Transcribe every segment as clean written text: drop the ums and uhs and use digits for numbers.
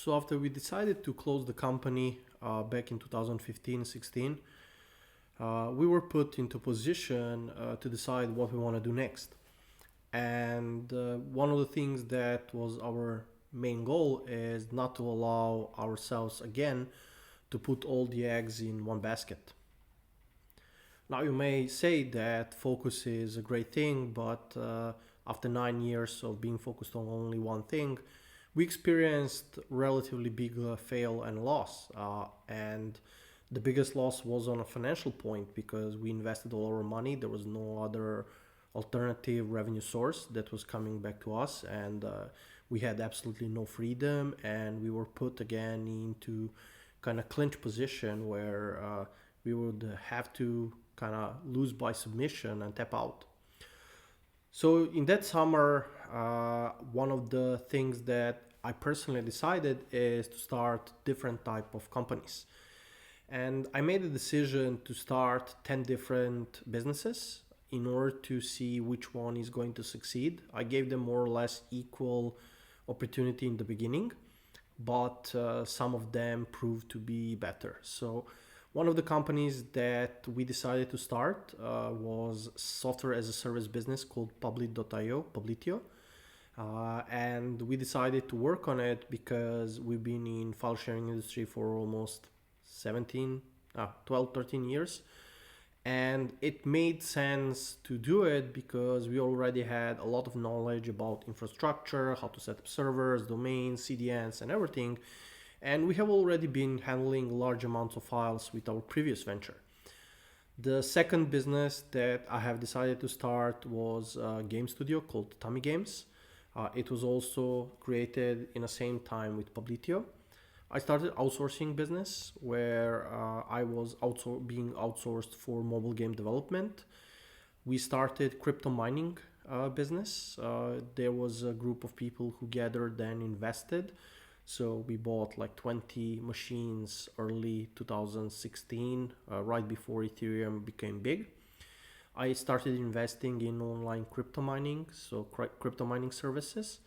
So after we decided to close the company back in 2015-16, we were put into position to decide what we want to do next. And one of the things that was our main goal is not to allow ourselves again to put all the eggs in one basket. Now you may say that focus is a great thing, but after 9 years of being focused on only one thing, we experienced relatively big fail and loss. And the biggest loss was on a financial point because we invested all our money. There was no other alternative revenue source that was coming back to us, and we had absolutely no freedom. And we were put again into kind of clinch position where we would have to kind of lose by submission and tap out. So in that summer, one of the things that I personally decided is to start different type of companies. And I made a decision to start 10 different businesses in order to see which one is going to succeed. I gave them more or less equal opportunity in the beginning, but some of them proved to be better. So one of the companies that we decided to start was software as a service business called publitio. And we decided to work on it because we've been in file sharing industry for almost 12, 13 years. And it made sense to do it because we already had a lot of knowledge about infrastructure, how to set up servers, domains, CDNs, and everything. And we have already been handling large amounts of files with our previous venture. The second business that I have decided to start was a game studio called Tummy Games. It was also created in the same time with Publitio. I started outsourcing business where I was being outsourced for mobile game development. We started crypto mining business. There was a group of people who gathered and invested. So we bought like 20 machines early 2016, right before Ethereum became big. I started investing in online crypto mining, so crypto mining services.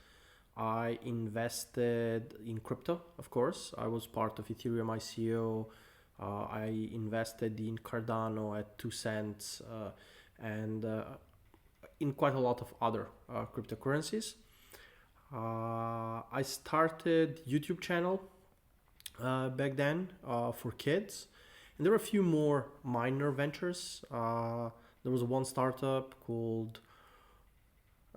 I invested in crypto, of course. I was part of Ethereum ICO. I invested in Cardano at 2 cents and in quite a lot of other cryptocurrencies. I started YouTube channel back then for kids, and there were a few more minor ventures. There was one startup called,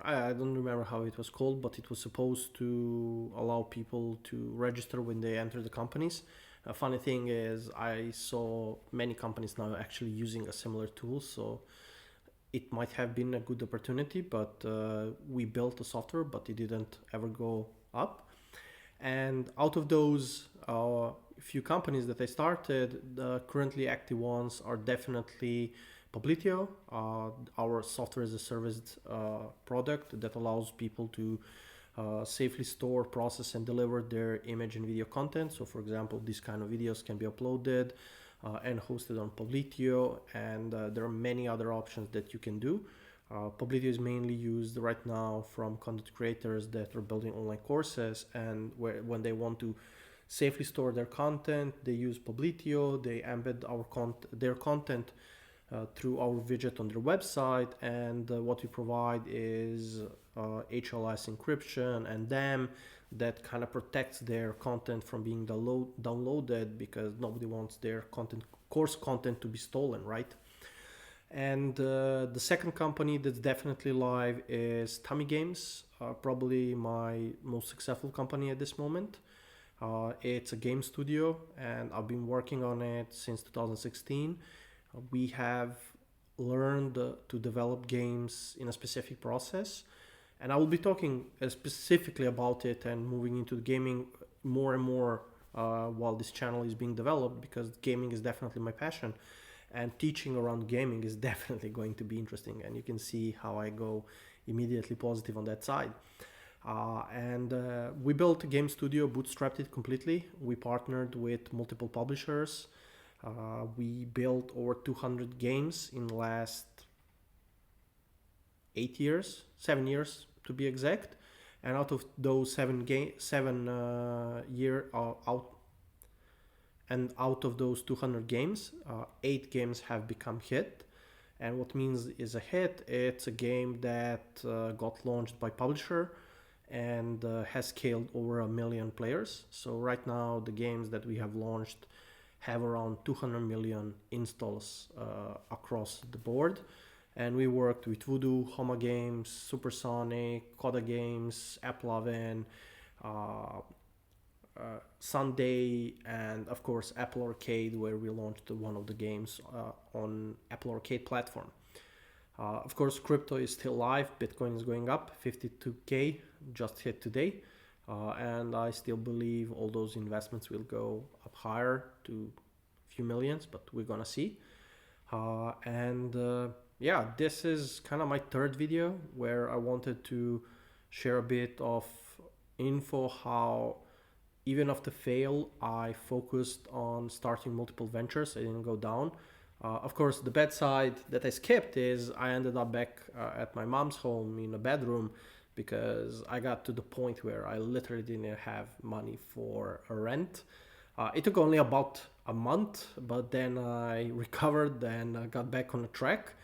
I don't remember how it was called, but it was supposed to allow people to register when they enter the companies. A funny thing is I saw many companies now actually using a similar tool, so it might have been a good opportunity, but we built the software, but it didn't ever go up. And out of those few companies that I started, the currently active ones are definitely Publitio, our software as a service product that allows people to safely store, process, and deliver their image and video content. So for example, these kind of videos can be uploaded and hosted on Publitio, and there are many other options that you can do. Publitio is mainly used right now from content creators that are building online courses, and when they want to safely store their content, they use Publitio. They embed their content through our widget on their website, and what we provide is HLS encryption and DAM that kind of protects their content from being downloaded, because nobody wants their course content to be stolen, right? And the second company that's definitely live is Tummy Games, probably my most successful company at this moment. It's a game studio, and I've been working on it since 2016. We have learned to develop games in a specific process, and I will be talking specifically about it and moving into gaming more and more while this channel is being developed, because gaming is definitely my passion, and teaching around gaming is definitely going to be interesting, and you can see how I go immediately positive on that side. And we built a game studio, bootstrapped it completely. We partnered with multiple publishers. We built over 200 games in the last 7 years to be exact. and out of those out of those 200 games, 8 games have become hit. And what means is a hit, it's a game that got launched by publisher and has scaled over 1 million players. So right now the games that we have launched have around 200 million installs across the board. And we worked with Voodoo, Homa Games, Supersonic, Coda Games, AppLovin, Sunday, and of course Apple Arcade, where we launched one of the games on Apple Arcade platform. Of course, crypto is still live. Bitcoin is going up, 52K just hit today. And I still believe all those investments will go up higher to a few millions, but we're gonna see. Yeah, this is kind of my third video where I wanted to share a bit of info how even after fail, I focused on starting multiple ventures. I didn't go down. Of course, the bad side that I skipped is I ended up back at my mom's home in a bedroom because I got to the point where I literally didn't have money for a rent. It took only about a month, but then I recovered and I got back on the track.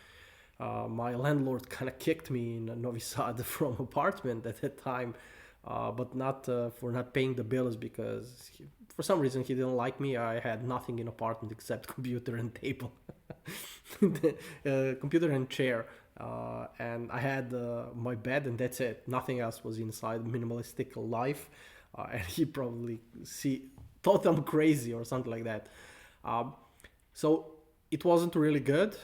My landlord kind of kicked me in Novi Sad from apartment at that time. But not for not paying the bills because for some reason he didn't like me. I had nothing in apartment except computer and table, computer and chair, and I had my bed and that's it. Nothing else was inside. Minimalistic life, and he probably thought I'm crazy or something like that. So it wasn't really good.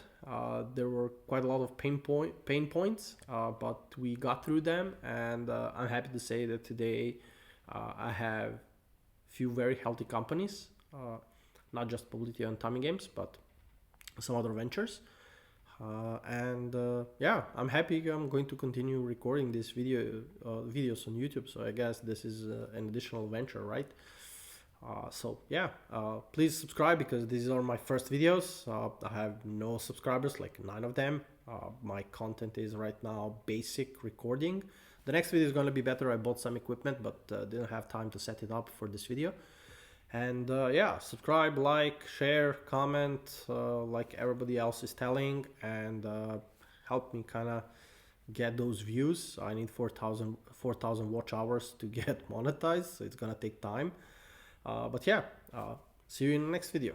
There were quite a lot of pain points, but we got through them, and I'm happy to say that today I have few very healthy companies, not just Publitio and Tommy Games, but some other ventures. Yeah, I'm happy. I'm going to continue recording these videos on YouTube. So I guess this is an additional venture, right? So yeah, please subscribe because these are my first videos. I have no subscribers, like 9 of them. My content is right now basic recording. The next video is going to be better. I bought some equipment, but didn't have time to set it up for this video. And yeah, subscribe, like, share, comment, like everybody else is telling, and help me kind of get those views. I need 4,000 watch hours to get monetized, so it's gonna take time. But yeah, see you in the next video.